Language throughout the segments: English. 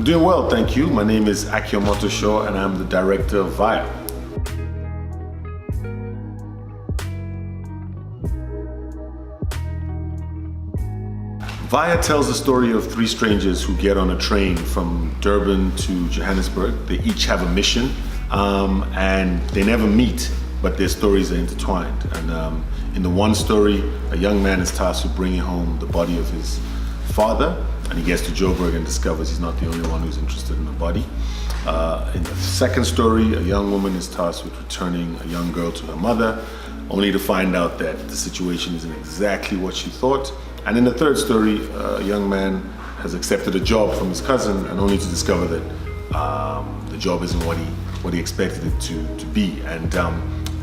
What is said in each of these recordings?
I'm doing well, thank you. My name is Akin Omotoso and I'm the director of Vaya. Vaya tells the story of three strangers who get on a train from Durban to Johannesburg. They each have a mission and they never meet, but their stories are intertwined. And in the one story, a young man is tasked with bringing home the body of his father, and he gets to Joburg and discovers he's not the only one who's interested in the body. In the second story, a young woman is tasked with returning a young girl to her mother, only to find out that the situation isn't exactly what she thought. And in the third story, a young man has accepted a job from his cousin, and only to discover that the job isn't what he expected it to be. And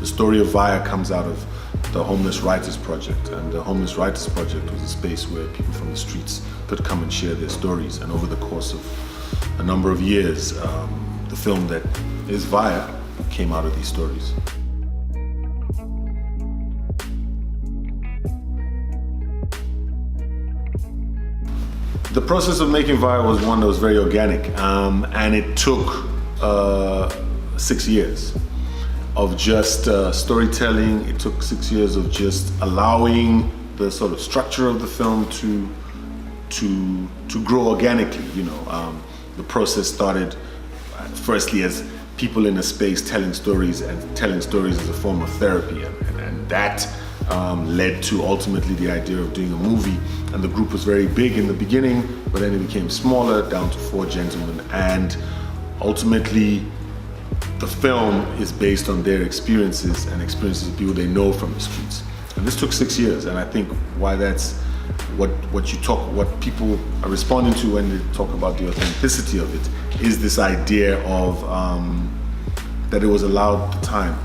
the story of Vaya comes out of the Homeless Writers Project. And the Homeless Writers Project was a space where people from the streets could come and share their stories. And over the course of a number of years, the film that is Vaya came out of these stories. The process of making Vaya was one that was very organic, and it took 6 years of just storytelling. It took 6 years of just allowing the sort of structure of the film to grow organically. The process started firstly as people in a space telling stories, and telling stories as a form of therapy, and that led to ultimately the idea of doing a movie. And the group was very big in the beginning, but then it became smaller, down to 4 gentlemen, and ultimately the film is based on their experiences and experiences of people they know from the streets. And this took 6 years, and I think why that's what people are responding to when they talk about the authenticity of it is this idea of that it was allowed the time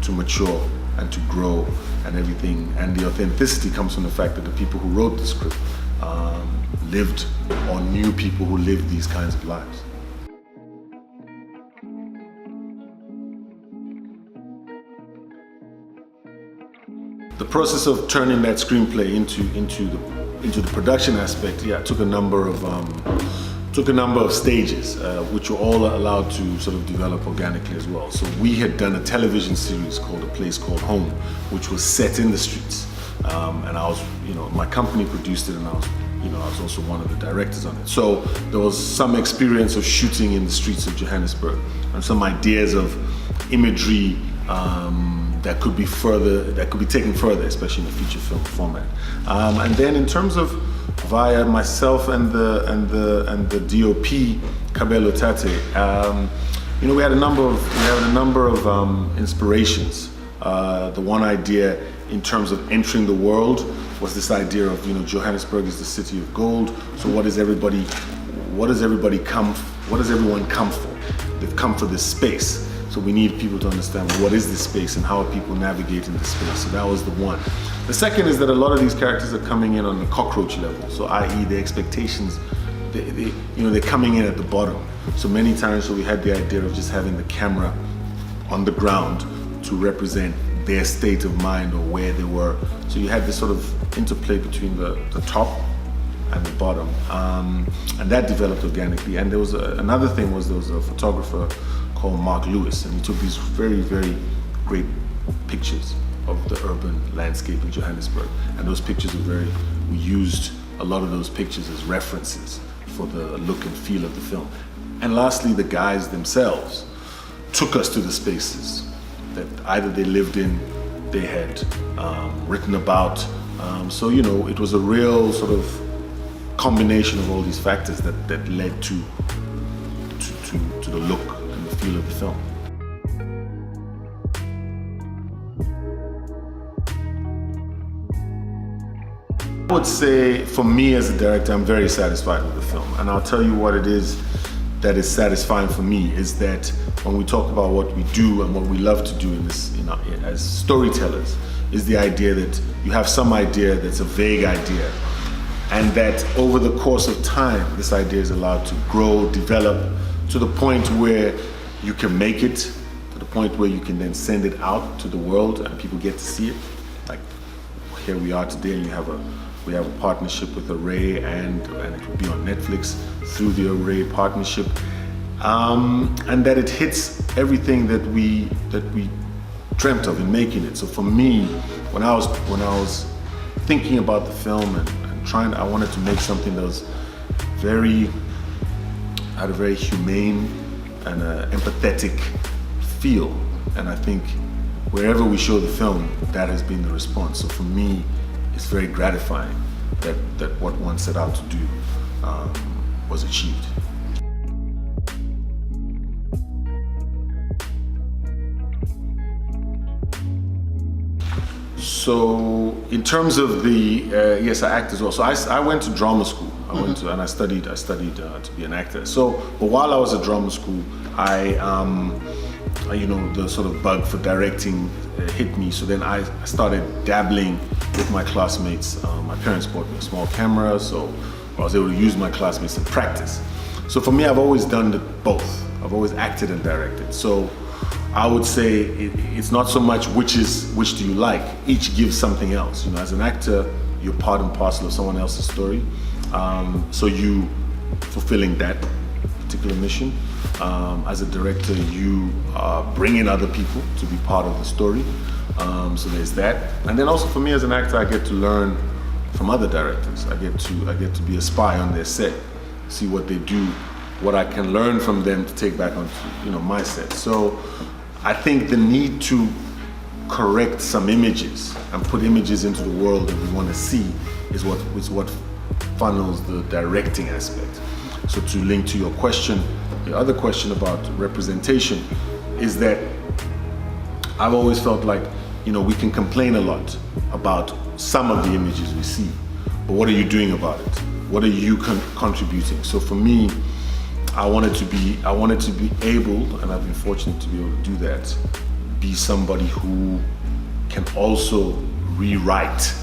to mature and to grow and everything. And the authenticity comes from the fact that the people who wrote the script lived or knew people who lived these kinds of lives. The process of turning that screenplay into the production aspect, took a number of stages, which were all allowed to sort of develop organically as well. So we had done a television series called A Place Called Home, which was set in the streets, and I was, my company produced it, and I was also one of the directors on it. So there was some experience of shooting in the streets of Johannesburg, and some ideas of imagery that could be taken further, especially in a feature film format. And then in terms of Vaya, myself and the DOP, Kabelo Tate, we had a number of inspirations. The one idea in terms of entering the world was this idea of Johannesburg is the city of gold. So what does everyone come for? They've come for this space. So we need people to understand what is this space and how are people navigating this space. So that was the one. The second is that a lot of these characters are coming in on the cockroach level. So i.e. the expectations, they're coming in at the bottom. So many times we had the idea of just having the camera on the ground to represent their state of mind or where they were. So you had this sort of interplay between the top and the bottom. And that developed organically. And there was another thing was there was a photographer called Mark Lewis, and he took these very, very great pictures of the urban landscape in Johannesburg. And those pictures we used a lot of those pictures as references for the look and feel of the film. And lastly, the guys themselves took us to the spaces that either they lived in, they had written about. So it was a real sort of combination of all these factors that led to the look and the feel of the film. I would say, for me as a director, I'm very satisfied with the film. And I'll tell you what it is that is satisfying for me is that when we talk about what we do and what we love to do in this, as storytellers, is the idea that you have some idea that's a vague idea, and that over the course of time, this idea is allowed to grow, develop, to the point where you can make it, to the point where you can then send it out to the world and people get to see it. Like here we are today, and you have a We have a partnership with Array, and it will be on Netflix through the Array partnership, and that it hits everything that we dreamt of in making it. So for me, when I was thinking about the film and I wanted to make something that was had a very humane and empathetic feel, and I think wherever we show the film, that has been the response. So for me, it's very gratifying that what one set out to do was achieved. So in terms of the yes, I act as well. So I went to drama school. I studied to be an actor. So, but while I was at drama school, the sort of bug for directing hit me. So then I started dabbling with my classmates. My parents bought me a small camera, so I was able to use my classmates in practice. So for me, I've always done both. I've always acted and directed. So I would say it's not so much which do you like. Each gives something else. As an actor, you're part and parcel of someone else's story. So you fulfilling that particular mission. As a director, you bring in other people to be part of the story. So there's that. And then also for me as an actor, I get to learn from other directors. I get to be a spy on their set, see what they do, what I can learn from them to take back onto my set. So I think the need to correct some images and put images into the world that we want to see is what funnels the directing aspect. So to link to your other question about representation, is that I've always felt like, we can complain a lot about some of the images we see, but what are you doing about it? What are you contributing? So for me, I wanted to be able, and I've been fortunate to be able to do that, be somebody who can also rewrite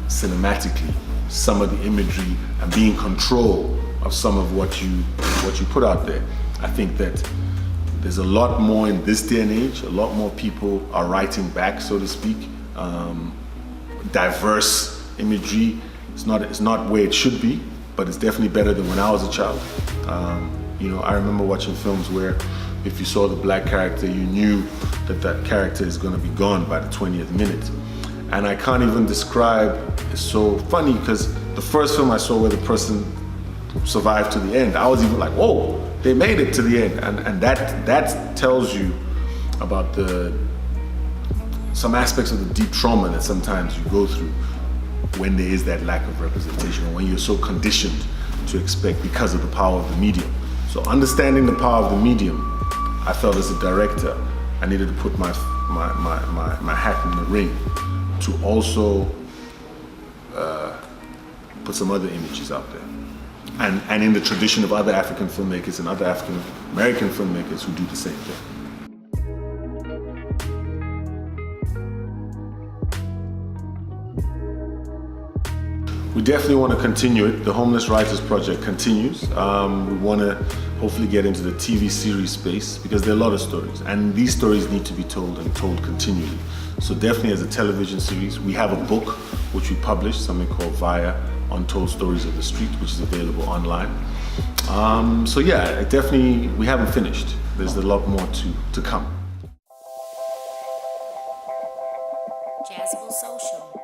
cinematically some of the imagery and be in control of some of what you put out there. I think that there's a lot more in this day and age. A lot more people are writing back, so to speak. Diverse imagery. It's not where it should be, but it's definitely better than when I was a child. I remember watching films where if you saw the black character, you knew that character is going to be gone by the 20th minute. And I can't even describe. It's so funny because the first film I saw where the person survived to the end, I was even like, whoa, they made it to the end. And that tells you about some aspects of the deep trauma that sometimes you go through when there is that lack of representation, or when you're so conditioned to expect because of the power of the medium. So understanding the power of the medium, I felt as a director, I needed to put my hat in the ring to also put some other images out there. And in the tradition of other African filmmakers and other African American filmmakers who do the same thing. We definitely want to continue it. The Homeless Writers Project continues. We want to hopefully get into the TV series space because there are a lot of stories, and these stories need to be told and told continually. So definitely as a television series, we have a book which we published, something called Vaya, Untold Stories of the Street, which is available online. So yeah, definitely, we haven't finished. There's a lot more to come. Jazabel Social.